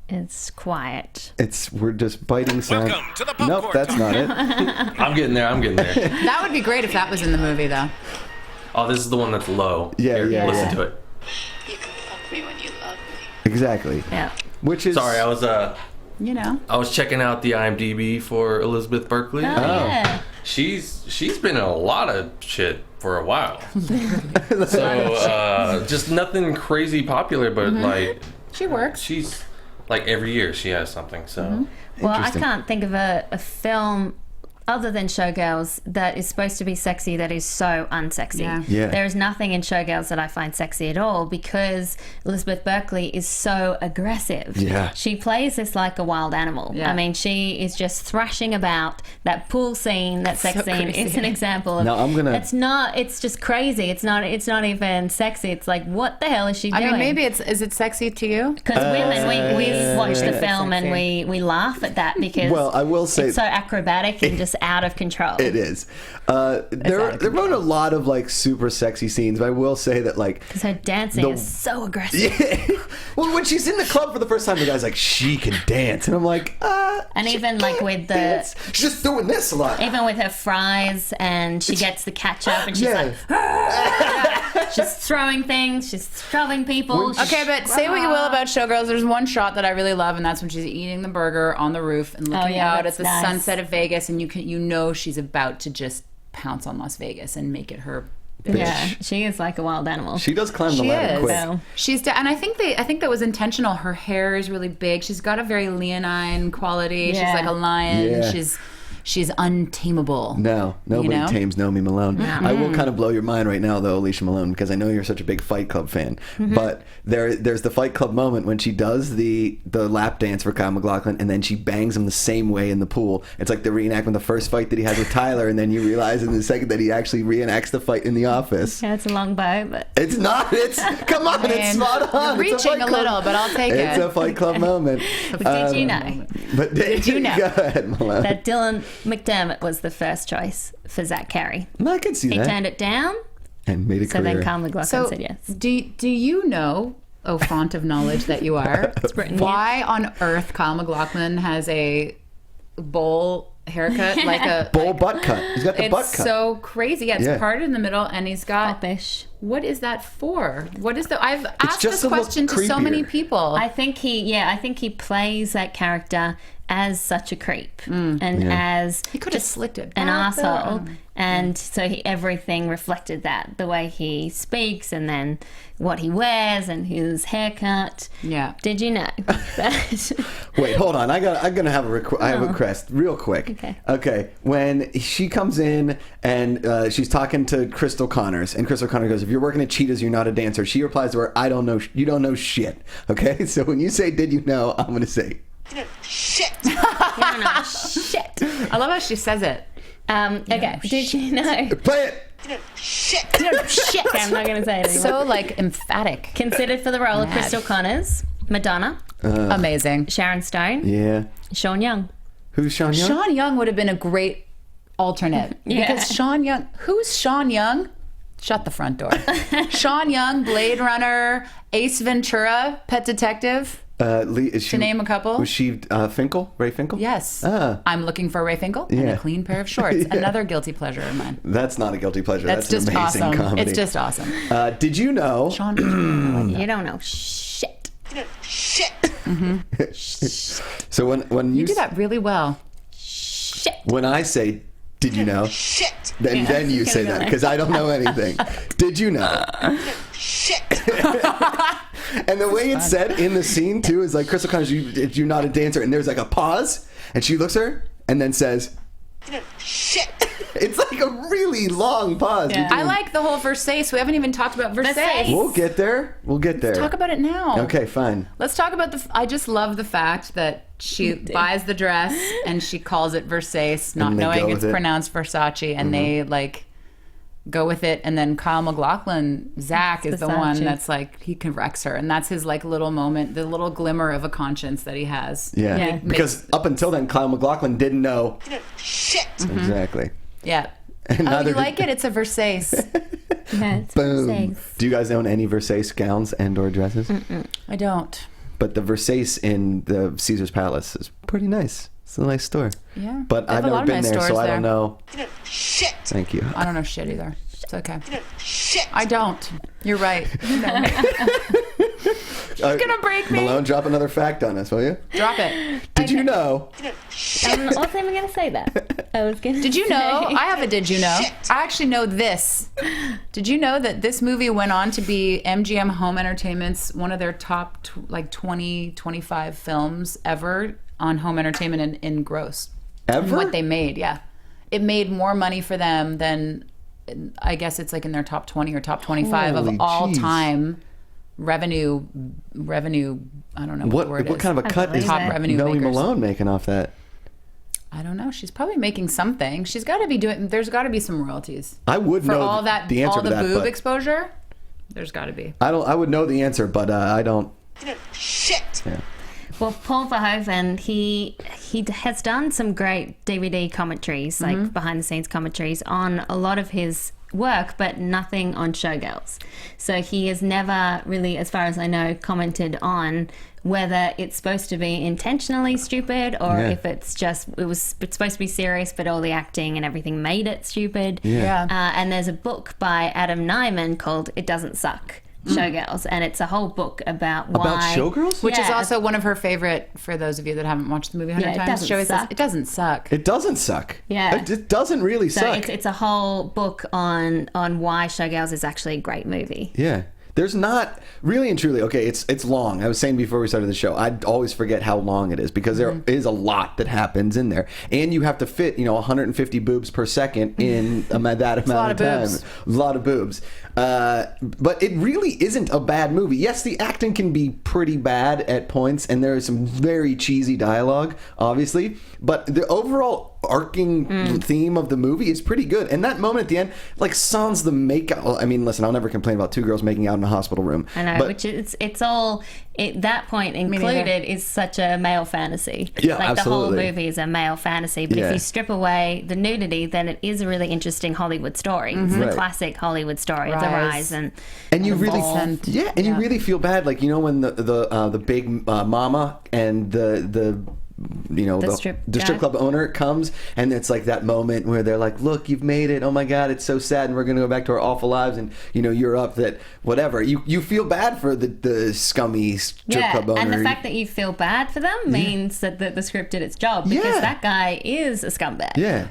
S5: It's quiet.
S3: We're just biting sound.
S1: Welcome to the Popcorn
S3: Nope, that's not it.
S7: I'm getting there.
S4: That would be great if that was in the movie, though.
S7: Oh, this is the one that's low.
S3: Yeah,
S7: Here,
S3: yeah,
S7: Listen
S3: yeah.
S7: to it.
S6: You can fuck me when you love me.
S3: Exactly.
S5: Yeah.
S3: Which is
S7: Sorry, I
S4: You know.
S7: was checking out the IMDb for Elizabeth Berkley.
S5: Oh, yeah.
S7: She's been in a lot of shit for a while. So just nothing crazy popular, but like
S4: She works.
S7: she's like every year she has something. So
S5: Well, I
S3: Interesting.
S5: can't think of a film other than Showgirls, that is supposed to be sexy that is so unsexy.
S3: Yeah.
S5: There is nothing in Showgirls that I find sexy at all because Elizabeth Berkley is so aggressive.
S3: Yeah.
S5: She plays this like a wild animal.
S4: Yeah.
S5: I mean, she is just thrashing about. That pool scene, that sex scene is an example of...
S3: No, I'm gonna...
S5: It's just crazy. It's not even sexy. It's like, what the hell is she doing?
S4: I mean, maybe is it sexy to you?
S5: Because women, we watch the film and we laugh at that because
S3: I will say
S5: it's so acrobatic and just out of control.
S3: It is. There weren't a lot of like super sexy scenes, but I will say that like
S5: because her dancing is so aggressive.
S3: Yeah. Well, when she's in the club for the first time, the guy's like, she can dance, and I'm like,
S5: and even like with the
S3: dance. She's just doing this a lot.
S5: Even with her fries, and she gets the ketchup, and she's like, she's throwing things, she's shoving people.
S4: Okay, but say what you will about Showgirls. There's one shot that I really love, and that's when she's eating the burger on the roof and looking out at the sunset of Vegas, and you know she's about to just pounce on Las Vegas and make it her.
S5: Yeah, she is like a wild animal.
S3: She does climb the ladder quick.
S5: So.
S4: And I think that was intentional. Her hair is really big. She's got a very leonine quality.
S5: Yeah.
S4: She's like a lion.
S3: Yeah.
S4: She's untamable.
S3: No, nobody tames Naomi Malone.
S5: Mm-hmm.
S3: I will kind of blow your mind right now, though, Alicia Malone, because I know you're such a big Fight Club fan.
S5: Mm-hmm.
S3: But there's the Fight Club moment when she does the lap dance for Kyle MacLachlan, and then she bangs him the same way in the pool. It's like the reenactment, the first fight that he has with Tyler, and then you realize in the second that he actually reenacts the fight in The Office.
S5: Yeah, it's a long bow, but
S3: It's not. Come on, it's spot on.
S4: You're
S3: It's a
S4: reaching
S3: Fight
S4: a
S3: Club.
S4: little, but I'll take it.
S3: It's a Fight Club moment.
S5: did you know
S3: But did
S4: you know
S3: Go ahead, Malone.
S5: that Dylan McDermott was the first choice for Zach Carey?
S3: I can see
S5: He
S3: that.
S5: turned it down,
S3: And made a
S5: so
S3: career.
S5: then Kyle MacLachlan
S4: So
S5: said yes.
S4: do you know, oh font of knowledge that you are, why on earth Kyle MacLachlan has a bowl haircut like a
S3: Bowl butt cut. He's got the
S4: it's
S3: butt cut.
S4: so crazy. Yeah, it's
S3: Yeah.
S4: parted in the middle, and he's got.
S5: Foppish.
S4: What is that for? What is the? I've asked
S3: just
S4: this
S3: to look
S4: question to so many
S3: creepier.
S4: people.
S5: I think he plays that character as such a creep and as
S4: he could have slicked it.
S5: an
S4: back there.
S5: asshole, and so everything reflected that, the way he speaks, and then what he wears, and his haircut.
S4: Yeah.
S5: Did you know that?
S3: Wait, hold on. I'm gonna have I have a request real quick.
S5: Okay.
S3: When she comes in and she's talking to Crystal Connors, and Crystal Connors goes, "If you're working at Cheetahs, you're not a dancer." She replies to her, "I don't know. You don't know shit." Okay. So when you say, "Did you know?" I'm gonna say,
S6: Shit.
S5: You don't know shit.
S4: I love how she says it.
S5: Okay. Did you know?
S3: "Play it."
S6: Shit.
S5: Shit. Okay, I'm not going to say it anymore.
S4: So like emphatic.
S5: Considered for the role of
S4: Mad.
S5: Crystal Connors, Madonna,
S4: Amazing.
S5: Sharon Stone,
S3: Yeah.
S5: Sean Young.
S3: Who's Sean Young?
S4: Sean Young would have been a great alternate.
S5: Yeah.
S4: Because Sean Young, who's Sean Young? Shut the front door. Sean Young, Blade Runner, Ace Ventura, Pet Detective.
S3: Is she,
S4: To name a couple?
S3: Was she Finkel? Ray Finkel?
S4: Yes.
S3: Ah.
S4: I'm looking for Ray Finkel and
S3: Yeah.
S4: a clean pair of shorts.
S3: Yeah.
S4: Another guilty pleasure of mine.
S3: That's not a guilty pleasure.
S4: That's
S3: That's
S4: just
S3: an amazing
S4: awesome.
S3: comedy.
S4: It's just awesome.
S3: Did you know?
S4: Sean.
S5: You don't know shit.
S6: Shit.
S3: So when you
S4: You do that really well.
S5: Shit.
S3: when I say, "Did you know?"
S6: Shit.
S3: Then you say that because I don't know anything. Did you know?
S6: Shit.
S3: And the way it's said in the scene too is like Crystal Connors, you're not a dancer, and there's like a pause, and she looks at her and then says,
S6: Shit.
S3: it's like a really long pause.
S5: Yeah.
S4: I like the whole Versace. We haven't even talked about Versace.
S5: Versace.
S3: We'll get there.
S4: Talk about it now.
S3: Okay, fine.
S4: Let's talk about I just love the fact that she buys the dress and she calls it Versace, not
S3: And they go
S4: knowing
S3: with
S4: it's
S3: it.
S4: pronounced Versace, and they like go with it. And then Kyle MacLachlan, Zach, is the one
S5: Versace.
S4: that's like, he corrects her, and that's his like little moment, the little glimmer of a conscience that he has.
S3: Yeah.
S5: Yeah.
S3: Because up until then, Kyle MacLachlan didn't know.
S6: Shit.
S3: Exactly.
S4: Yeah.
S3: And
S4: Oh,
S3: neither
S4: you
S3: did-
S4: like it? It's a Versace.
S5: Yeah, it's
S3: Boom.
S5: Versace.
S3: Do you guys own any Versace gowns and/or dresses?
S4: I don't.
S3: But the Versace in the Caesar's Palace is pretty nice. It's a nice store.
S4: Yeah.
S3: But
S4: They have
S3: I've
S4: a lot
S3: never
S4: of
S3: been
S4: nice
S3: there, so
S4: stores
S3: I
S4: there.
S3: don't know.
S6: Shit.
S3: Thank you.
S4: I don't know shit either. It's okay.
S6: Shit.
S4: I don't. You're right. No.
S3: She's
S4: gonna break me.
S3: Malone, drop another fact on us, will you?
S4: Drop it.
S3: Did you know?
S5: I wasn't even going to say that. I was going to
S4: Did you know? I have a did you know? I actually know this. Did you know that this movie went on to be MGM Home Entertainment's one of their top 20, 25 films ever on home entertainment in gross?
S3: Ever?
S4: What they made, yeah. it made more money for them than, I guess it's like in their top 20 or top 25
S3: Holy
S4: of all
S3: jeez.
S4: time revenue. I don't know what the word is.
S3: What kind of a cut is
S4: Top revenue
S3: Melly
S4: makers.
S3: Malone making off that?
S4: I don't know. She's probably making something. She's got to be doing. There's got to be some royalties.
S3: I would
S4: for
S3: know
S4: all that.
S3: the answer
S4: all
S3: to
S4: the
S3: that,
S4: boob
S3: but
S4: exposure. There's got to be.
S3: I would know the answer, but I don't.
S6: Shit.
S3: Yeah.
S5: Well, Paul Verhoeven, he has done some great DVD commentaries, like behind the scenes commentaries on a lot of his work, but nothing on Showgirls. So he has never really, as far as I know, commented on whether it's supposed to be intentionally stupid or if it's just it's supposed to be serious, but all the acting and everything made it stupid.
S4: Yeah.
S5: And there's a book by Adam Nyman called "It Doesn't Suck." Showgirls, and it's a whole book about why.
S3: About Showgirls?
S4: Which is
S5: Yeah.
S4: also one of her favorite, for those of you that haven't watched the movie 100
S5: Yeah, it
S4: times.
S5: doesn't
S4: She always says,
S5: suck.
S4: it doesn't suck.
S3: It doesn't suck.
S5: Yeah.
S3: It doesn't really
S5: So
S3: suck.
S5: it's a whole book on why Showgirls is actually a great movie.
S3: Yeah. There's not really and truly, okay, it's long. I was saying before we started the show, I always forget how long it is because there is a lot that happens in there. And you have to fit, 150 boobs per second in that amount of time.
S4: boobs.
S3: A lot of boobs. But it really isn't a bad movie. Yes, the acting can be pretty bad at points, and there is some very cheesy dialogue, obviously. But the overall arcing theme of the movie is pretty good. And that moment at the end, like, sans the makeup. I mean, listen, I'll never complain about two girls making out in a hospital room.
S5: I know,
S3: but
S5: which it's all that point included is such a male fantasy.
S3: Yeah,
S5: like
S3: absolutely.
S5: the whole movie is a male fantasy. But
S3: Yeah.
S5: if you strip away the nudity, then it is a really interesting Hollywood story. It's the
S3: Right.
S5: classic Hollywood story of the rise and
S3: you
S5: the
S3: really,
S5: fall.
S3: you really feel bad, like when the big mama and the strip club owner comes, and it's like that moment where they're like, "Look, you've made it! Oh my God, it's so sad, and we're gonna go back to our awful lives." And you're up that whatever. You feel bad for the scummy strip club owner.
S5: And the fact that you feel bad for them means that the script did its job, because that guy is a scumbag.
S3: Yeah.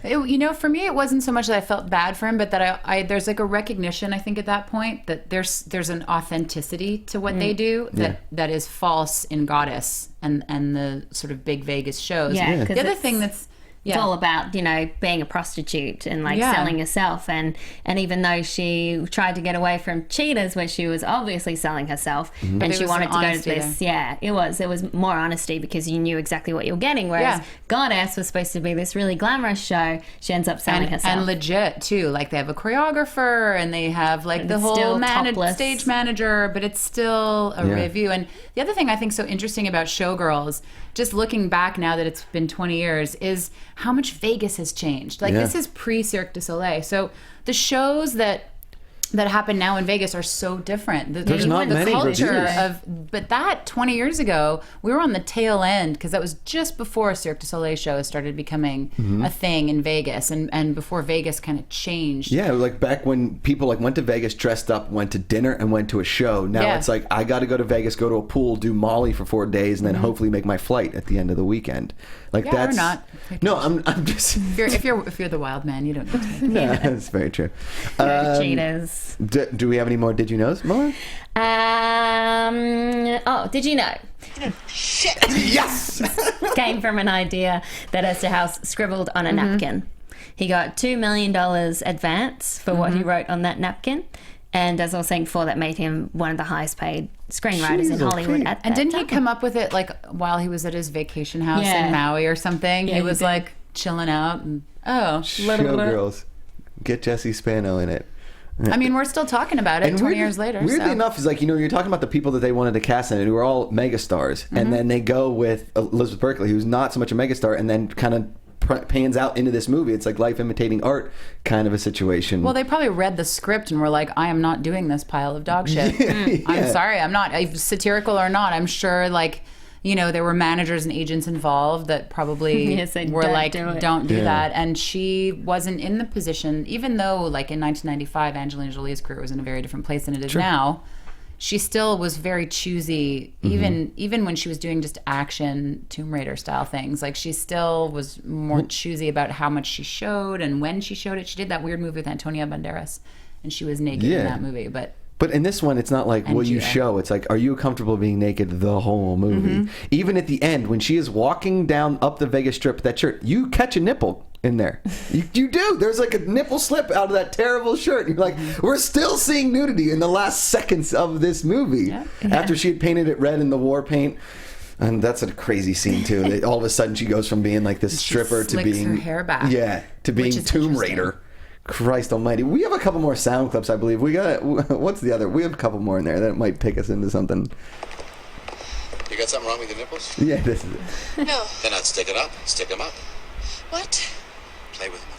S4: For me, it wasn't so much that I felt bad for him, but that I there's like a recognition, I think, at that point that there's an authenticity to what they do that is false in Goddess and the sort of big Vegas shows.
S5: Yeah, 'cause
S4: the other
S5: it's-
S4: thing that's
S5: It's all about, being a prostitute and selling yourself. And even though she tried to get away from Cheetahs, where she was obviously selling herself, and
S4: there
S5: she
S4: was
S5: wanted
S4: some
S5: to go to
S4: honesty
S5: this, it was more honesty because you knew exactly what you were getting. Whereas Goddess was supposed to be this really glamorous show. She ends up selling herself.
S4: And legit too. Like, they have a choreographer and they have like the
S5: it's
S4: whole
S5: still topless.
S4: stage manager, but it's still a review. And the other thing I think so interesting about Showgirls, just looking back now that it's been 20 years, is how much Vegas has changed. Like, this is pre-Cirque du Soleil. So the shows that happen now in Vegas are so different.
S3: There's not many
S4: culture
S3: reviews.
S4: but that 20 years ago, we were on the tail end, because that was just before Cirque du Soleil shows started becoming a thing in Vegas, and before Vegas kind of changed.
S3: Yeah, like back when people went to Vegas, dressed up, went to dinner, and went to a show. Now it's like, I got to go to Vegas, go to a pool, do Molly for 4 days, and then hopefully make my flight at the end of the weekend. Like,
S4: Yeah,
S3: that's
S4: or not.
S3: No, I'm just.
S4: If you're the wild man, you don't get to make it.
S3: No, that's very true.
S5: Cheetahs.
S3: Do we have any more Did You Knows, Molly?
S5: Did you know?
S6: Shit.
S3: Yes!
S5: Came from an idea that Esther House scribbled on a napkin. He got $2 million advance for what he wrote on that napkin. And as I was saying before, that made him one of the highest paid screenwriters in
S3: Jeez,
S5: Hollywood
S3: okay.
S5: at that
S4: And didn't he
S5: time.
S4: come up with it like while he was at his vacation house in Maui or something?
S5: Yeah,
S4: he
S5: he
S4: was
S5: did.
S4: like chilling out and
S3: Showgirls. Get Jesse Spano in it.
S4: I mean, we're still talking about it 20 years later.
S3: Weirdly
S4: so.
S3: enough, is like, you're talking about the people that they wanted to cast in it, who were all megastars, and then they go with Elizabeth Berkley, who's not so much a megastar, and then kind of pans out into this movie. It's like life imitating art kind of a situation.
S4: Well, they probably read the script and were like, I am not doing this pile of dog shit. I'm sorry, I'm not. Satirical or not, I'm sure, like, there were managers and agents involved that probably
S5: said,
S4: were
S5: "Don't
S4: like,
S5: do it."
S4: don't do that. And she wasn't in the position, even though, like, in 1995, Angelina Jolie's career was in a very different place than it is now. She still was very choosy, even when she was doing just action Tomb Raider style things. Like, she still was more choosy about how much she showed and when she showed it. She did that weird movie with Antonio Banderas, and she was naked in that movie.
S3: But in this one, it's not like, will you
S4: Judah.
S3: show? It's like, are you comfortable being naked the whole movie? Even at the end, when she is walking down up the Vegas Strip, that shirt, you catch a nipple in there. You do. There's like a nipple slip out of that terrible shirt. And you're like, we're still seeing nudity in the last seconds of this movie.
S4: Yeah.
S3: After she had painted it red in the war paint. And that's a crazy scene too. All of a sudden she goes from being like this stripper to being
S4: her hair back.
S3: Yeah, to being Tomb Raider. Christ almighty. We have a couple more sound clips, I believe. We got, what's the other? We have a couple more in there that might take us into something.
S8: You got something wrong with your nipples?
S3: Yeah, this is it.
S6: No.
S8: Then I'd stick it up. Stick them up.
S6: What?
S8: Play with them.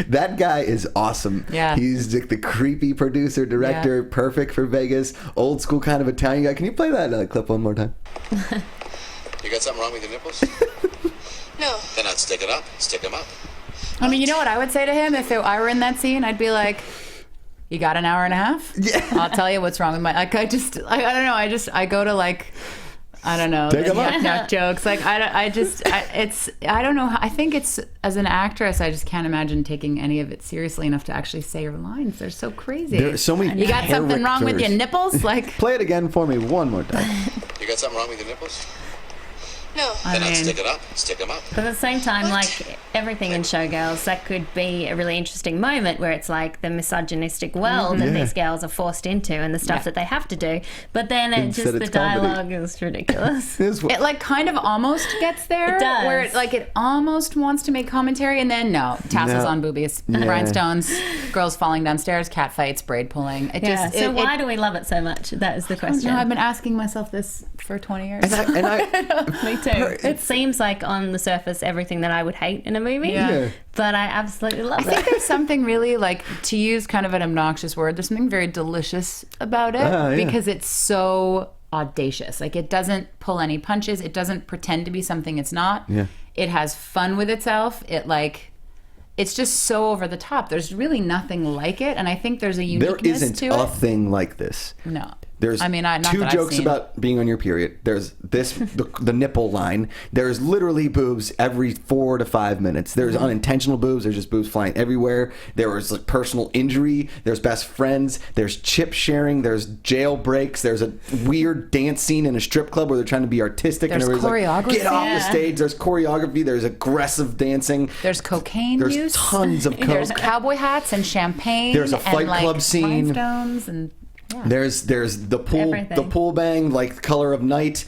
S3: That guy is awesome.
S4: Yeah.
S3: He's the creepy producer, director, perfect for Vegas, old school kind of Italian guy. Can you play that clip one more time?
S8: You got something wrong with your nipples?
S6: No.
S8: Then I'd stick it up. Stick them up.
S4: I mean, you know what I would say to him if I were in that scene? I'd be like, you got an hour and a half?
S3: Yeah.
S4: I'll tell you what's wrong with my, like, I don't know. I go to like, I don't know,
S3: Take 'em up.
S4: yuck jokes. Like, I don't know. I think it's, as an actress, I just can't imagine taking any of it seriously enough to actually say your lines. They're so crazy.
S3: There are so many
S4: You got something wrong with your
S3: characters.
S4: nipples? Like,
S3: Play it again for me one more time.
S8: You got something wrong with your nipples?
S6: No.
S8: Then I'd
S4: mean-
S8: stick it up. Stick them up.
S5: But at the same time,
S6: What?
S5: like everything in Showgirls, that could be a really interesting moment where it's like the misogynistic world that
S3: Yeah.
S5: these girls are forced into and the stuff that they have to do. But then
S3: Instead
S5: the
S3: it's comedy.
S5: dialogue is ridiculous.
S3: This
S4: it like kind of almost gets there.
S5: It does.
S4: Where it almost wants to make commentary, and then no, tassels
S3: No.
S4: on boobies,
S3: Yeah.
S4: rhinestones, girls falling downstairs, cat fights, braid pulling. It
S5: Yeah.
S4: just
S5: So why do we love it so much? That is the question.
S4: No, I've been asking myself this for 20 years.
S3: and I
S5: Me too. It seems like on the surface everything that I would hate in a movie.
S3: Yeah.
S5: But I absolutely love
S4: I think
S5: it.
S4: there's something really, like, to use kind of an obnoxious word, there's something very delicious about it
S3: Yeah.
S4: because it's so audacious. Like, it doesn't pull any punches. It doesn't pretend to be something it's not.
S3: Yeah.
S4: It has fun with itself. It's just so over the top. There's really nothing like it, and I think there's a
S3: there
S4: uniqueness
S3: isn't
S4: to
S3: a
S4: it.
S3: thing like this.
S4: No.
S3: There's
S4: not
S3: two
S4: that I've
S3: jokes
S4: seen.
S3: about being on your period. There's the nipple line. There's literally boobs every 4 to 5 minutes. There's
S4: Mm-hmm.
S3: unintentional boobs. There's just boobs flying everywhere. There was like personal injury. There's best friends. There's chip sharing. There's jailbreaks. There's a weird dance scene in a strip club where they're trying to be artistic.
S4: There's
S3: and everybody's like,
S4: choreography.
S3: get off the
S5: Yeah.
S3: stage. There's choreography. There's aggressive dancing.
S4: There's cocaine
S3: There's
S4: use.
S3: tons of
S4: There's
S3: coke.
S4: cowboy hats and champagne.
S3: There's a
S4: and,
S3: Fight
S4: like,
S3: Club scene.
S4: rhinestones and yeah.
S3: There's the
S5: Everything.
S3: pool bang, like Color of Night.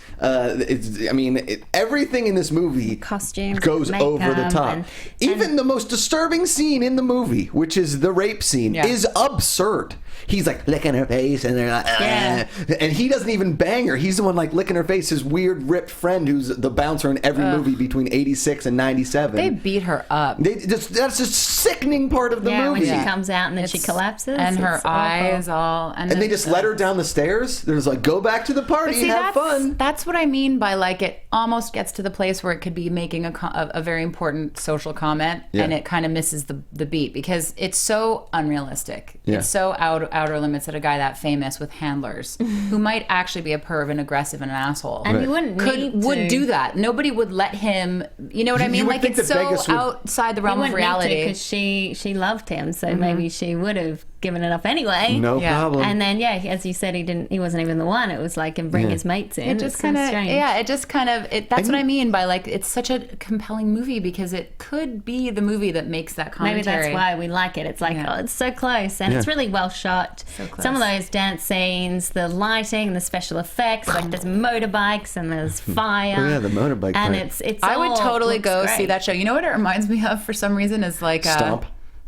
S3: Everything in this movie
S5: Costumes,
S3: goes
S5: makeup,
S3: over the top.
S5: and-
S3: Even the most disturbing scene in the movie, which is the rape scene,
S4: Yeah.
S3: is absurd. He's like licking her face, and they're like,
S5: Yeah.
S3: and he doesn't even bang her. He's the one like licking her face. His weird ripped friend, who's the bouncer in every movie between '86 and '97.
S4: They beat her up.
S3: That's just sickening part of the
S5: Yeah,
S3: movie.
S5: when she comes out and then she collapses.
S4: And her
S5: It's awful.
S4: eyes all...
S3: And they just let her down the stairs. There's like, go back to the party
S4: But see,
S3: and have fun.
S4: that's what I mean by, like, it almost gets to the place where it could be making a very important social comment,
S3: Yeah.
S4: and it kind of misses the beat because it's so unrealistic.
S3: Yeah.
S4: It's so outer limits that a guy that famous with handlers who might actually be a perv and aggressive and an asshole
S5: And you wouldn't need
S4: would
S5: to.
S4: do that. Nobody would let him. You know what I
S3: You
S4: mean?
S3: would
S4: Like,
S3: think
S4: it's
S3: that
S4: so
S3: Vegas would-
S4: outside the
S5: He
S4: realm of
S5: wouldn't
S4: reality.
S5: because she loved him, so maybe she would have given it up anyway.
S3: No
S4: Yeah.
S3: problem.
S5: And then as you said, he wasn't even the one. It was like and bring
S3: Yeah.
S5: his mates in.
S4: It just
S5: It's
S4: kind of,
S5: strange.
S4: yeah, it just kind of, that's
S3: And-
S4: what I mean by, like, it's such a compelling movie because it could be the movie that makes that
S5: Maybe
S4: commentary.
S5: that's why we like it. It's like,
S4: Yeah.
S5: oh, it's so close. And it's
S3: Yeah.
S5: really well shot.
S4: close.
S5: Some of those dance scenes, the lighting, the special effects, like there's motorbikes and there's fire.
S3: Oh, yeah, the motorbike
S5: And
S3: part.
S5: it's
S4: I would
S5: all
S4: totally
S5: looks
S4: go
S5: great.
S4: see that show. You know what it reminds me of for some reason is like
S3: Stomp.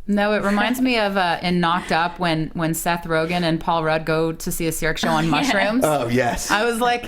S4: No, it reminds me of in Knocked Up when Seth Rogen and Paul Rudd go to see a cirque show on mushrooms.
S3: Oh, yes.
S4: I was like,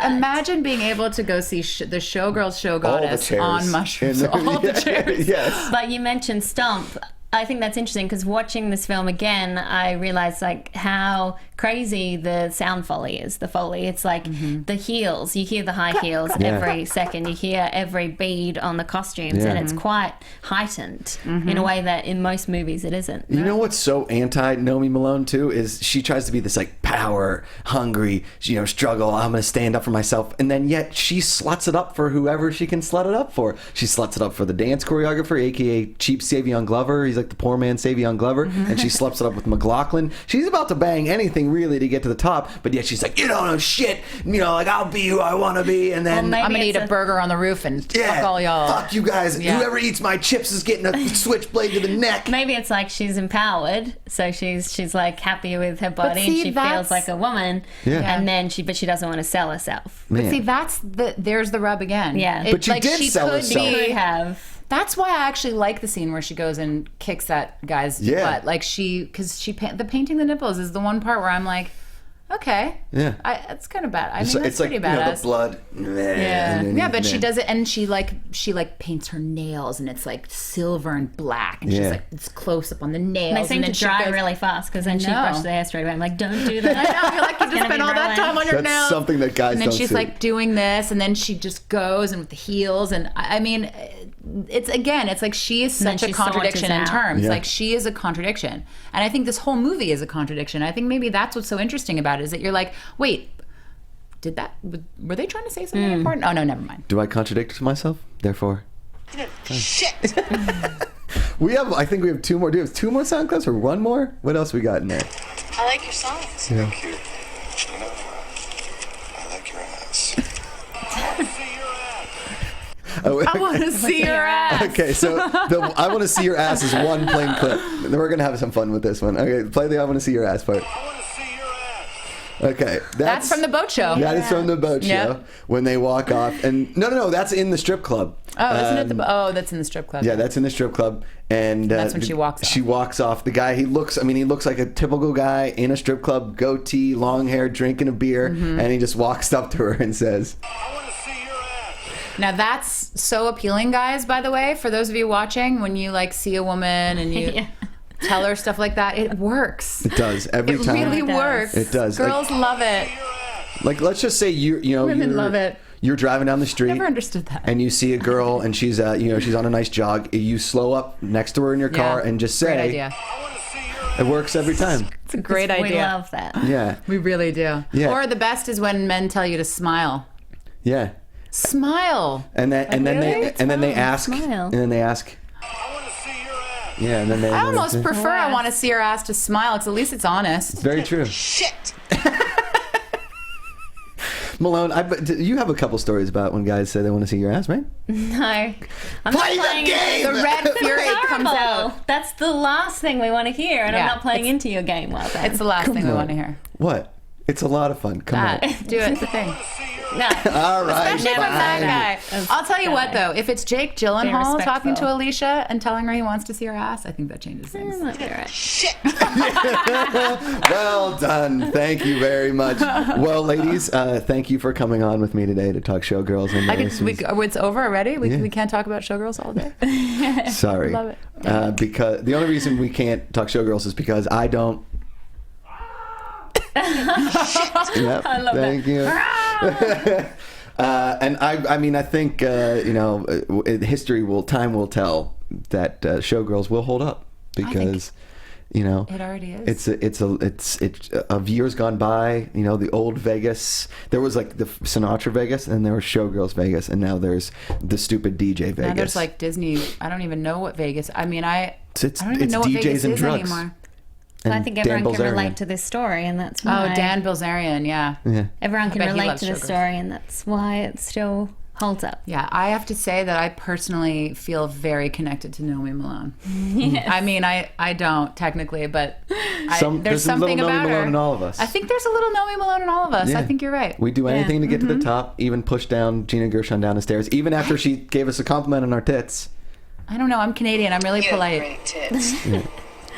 S4: imagine being able to go see the Showgirls Show
S3: All the
S4: Goddess
S3: chairs.
S4: on mushrooms.
S3: In the-
S4: All the chairs.
S3: Yes.
S5: But you mentioned Stomp. I think that's interesting because watching this film again, I realized like how crazy the sound foley is. The foley, it's like the heels. You hear the high heels every second. You hear every bead on the costumes,
S3: Yeah.
S5: and it's quite heightened in a way that in most movies it isn't.
S3: You know what's so anti Naomi Malone too is she tries to be this like power hungry, struggle. I'm going to stand up for myself, and then yet she sluts it up for whoever she can slut it up for. She sluts it up for the dance choreographer, aka cheap Savion Glover. He's like the poor man Savion Glover, and she sluts it up with McLaughlin. She's about to bang anything anything really to get to the top, but yet she's like, you don't know shit. You know, like, I'll be who I want to be, and then
S5: Well,
S4: I'm gonna eat a burger on the roof and fuck all y'all.
S3: Fuck you guys.
S4: Yeah.
S3: Whoever eats my chips is getting a switchblade to the neck.
S5: Maybe it's like she's empowered, so she's like happy with her body
S4: see,
S5: and she feels like a woman.
S3: Yeah.
S5: And then she doesn't want to sell herself.
S3: Man.
S4: See, there's the rub again.
S5: Yeah.
S3: But she did sell
S4: could
S3: herself.
S5: Could
S4: be.
S5: have.
S4: That's why I actually like the scene where she goes and kicks that guy's butt. Like the painting the nipples is the one part where I'm like, okay, it's kind of bad. I mean, that's
S3: like,
S4: pretty badass.
S3: the blood.
S4: Yeah, but she does it, and she paints her nails, and it's like silver and black, and she's like it's close up on the nails.
S5: And they seem to dry really fast because then she brushes her hair straight away. I'm like, don't do that.
S4: I know, you're like, you just spent all that time on your
S3: That's
S4: nails.
S3: something that guys
S4: And then
S3: don't
S4: she's
S3: see.
S4: like doing this, and then she just goes and with the heels, and I mean, it's like she is
S5: then
S4: such a
S5: she
S4: contradiction in
S5: saunters out.
S4: terms.
S3: Yeah.
S4: Like she is a contradiction, and I think this whole movie is a contradiction. I think maybe that's what's so interesting about it is that you're like, wait, were they trying to say something important? Oh no, never mind.
S3: Do I contradict myself? Therefore,
S6: Shit.
S3: I think we have two more. Do we have two more sound clips or one more? What else we got in there?
S6: I like your songs.
S3: Yeah.
S8: Thank you. You know, I like your ass.
S4: I want to see your ass.
S3: Okay, so I want to see your ass is one plain clip. We're gonna have some fun with this one. Okay, play the I want to see your ass part. Okay,
S4: That's from the boat show.
S3: That is from the boat show
S4: Yep.
S3: when they walk off. And no, that's in the strip club.
S4: Oh, isn't it that's in the strip club.
S3: Yeah, that's in the strip club, and
S4: That's when she walks off.
S3: She walks off. The guy, he looks like a typical guy in a strip club, goatee, long hair, drinking a beer,
S4: Mm-hmm.
S3: and he just walks up to her and says,
S4: Now that's so appealing, guys, by the way, for those of you watching, when you like see a woman and you tell her stuff like that, it works.
S3: "It does every time.
S4: It really
S5: It does.
S4: works.
S3: It does.
S4: Girls love it.
S3: Like, let's just say
S4: Women love it.
S3: You're driving down the street.
S4: Never understood that.
S3: And you see a girl, and she's she's on a nice jog. You slow up next to her in your car and just say,
S4: Great idea.
S3: It works every time.
S4: It's a great
S5: We
S4: idea.
S5: love that.
S3: Yeah,
S4: We really do.
S3: Yeah.
S4: Or the best is when men tell you to smile.
S3: yeah.
S4: Smile.
S3: And then
S4: really?
S3: they ask,
S5: Smile.
S3: and then they ask. Yeah, and then they.
S4: I almost prefer I want to see her ass to smile because at least it's honest.
S3: Very true.
S6: Shit.
S3: Malone, you have a couple stories about when guys say they want to see your ass, right?
S5: No. I'm
S3: Play
S5: not
S3: the
S5: playing
S3: game!
S4: The red fury comes out.
S5: Horrible. That's the last thing we want to hear, and
S4: Yeah,
S5: I'm not playing into your game while then.
S4: It's the last thing we want to hear.
S3: What? It's a lot of fun. Come
S4: That.
S3: on.
S4: Do it. It's the thing.
S5: No.
S3: All right.
S4: Especially from that
S3: fine.
S4: guy. I'll tell you what, though. If it's Jake Gyllenhaal
S5: respectful.
S4: talking to Alicia and telling her he wants to see her ass, I think that changes things.
S5: Might be right.
S6: Shit.
S3: Well done. Thank you very much. Well, ladies, thank you for coming on with me today to talk Showgirls. And
S4: It's over already?
S3: Yeah.
S4: We can't talk about Showgirls all day?
S3: Sorry.
S4: Love it.
S3: Because the only reason we can't talk Showgirls is because I don't. Yep,
S5: I love
S3: thank you. And I think time will tell that Showgirls will hold up because
S4: it already is.
S3: it's of years gone by. You know, the old Vegas. There was like the Sinatra Vegas, and there was Showgirls Vegas, and now there's the stupid DJ Vegas.
S4: Now there's like Disney. I don't even know what Vegas. I mean, I
S3: It's
S4: don't even know what
S3: DJs
S4: Vegas
S3: and
S4: is
S3: drugs.
S4: anymore.
S3: And
S5: I think
S3: Dan
S5: everyone can
S3: Bilzerian.
S5: relate to this story, and that's why.
S4: Oh, Dan Bilzerian, yeah.
S5: Everyone can
S4: bet he
S5: relate
S4: loves
S5: to this
S4: Showgirls.
S5: story, and that's why it still holds up.
S4: Yeah, I have to say that I personally feel very connected to Naomi Malone. I mean, I don't technically, but
S3: There's
S4: there's
S3: a little
S4: something
S3: Naomi
S4: about her.
S3: Malone in all of us.
S4: I think there's a little Naomi Malone in all of us.
S3: Yeah.
S4: I think you're right.
S3: We do anything to get
S4: Mm-hmm.
S3: to the top, even push down Gina Gershon down the stairs, even after she gave us a compliment on our tits.
S4: I don't know. I'm Canadian. I'm really
S6: You have
S4: polite.
S6: great tits.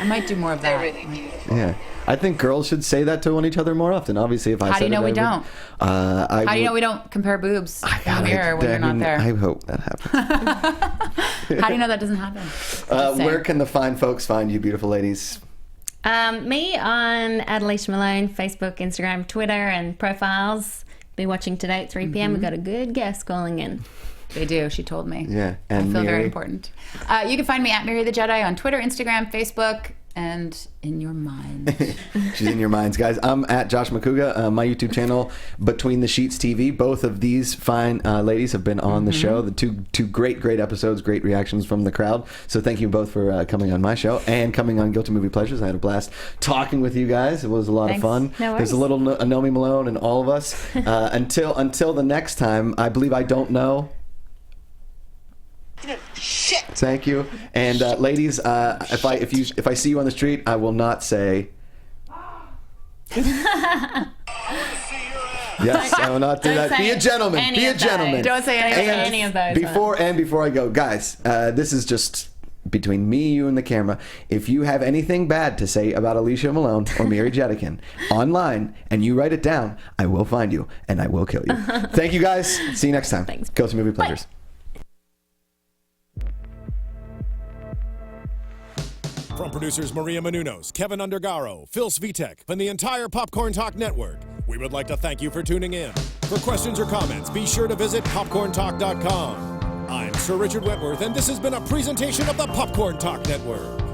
S4: I might do more of
S6: They're
S4: that.
S6: really beautiful.
S3: Yeah. I think girls should say that to one each other more often. Obviously, if I
S4: How
S3: said
S4: do you know
S3: it,
S4: we
S3: I would.
S4: don't?
S3: How
S4: How do you know we don't compare boobs in the mirror when you're not there?
S3: I hope that happens.
S4: How do you know that doesn't happen? Just saying.
S3: Where can the fine folks find you, beautiful ladies?
S5: Me on Adelicia Malone, Facebook, Instagram, Twitter, and profiles. Be watching today at 3 p.m. We've got a good guest calling in.
S4: They do. She told me.
S3: Yeah.
S4: I
S3: And
S4: feel very
S3: Mary?
S4: important. You can find me at Mary the Jedi on Twitter, Instagram, Facebook, and in your mind.
S3: She's in your minds, guys. I'm at Josh Macuga. My YouTube channel, Between the Sheets TV. Both of these fine ladies have been on the show. The two great episodes, great reactions from the crowd. So thank you both for coming on my show and coming on Guilty Movie Pleasures. I had a blast talking with you guys. It was a lot of fun.
S5: No worries.
S3: There's a little Nomi Malone and all of us. Until the next time, I believe I don't know.
S6: Shit.
S3: Thank you. And ladies, if I see you on the street, I will not say. Yes, I will not do
S5: Don't
S3: that. Be a gentleman. Be a gentleman.
S4: Don't say any
S5: of those.
S3: Before I go, guys, this is just between me, you, and the camera. If you have anything bad to say about Alicia Malone or Mary Jetikin online, and you write it down, I will find you and I will kill you. Thank you, guys. See you next time.
S5: Thanks.
S3: Go to Movie Pleasures.
S1: From producers Maria Menounos, Kevin Undergaro, Phil Svitek, and the entire Popcorn Talk Network, we would like to thank you for tuning in. For questions or comments, be sure to visit popcorntalk.com. I'm Sir Richard Wentworth, and this has been a presentation of the Popcorn Talk Network.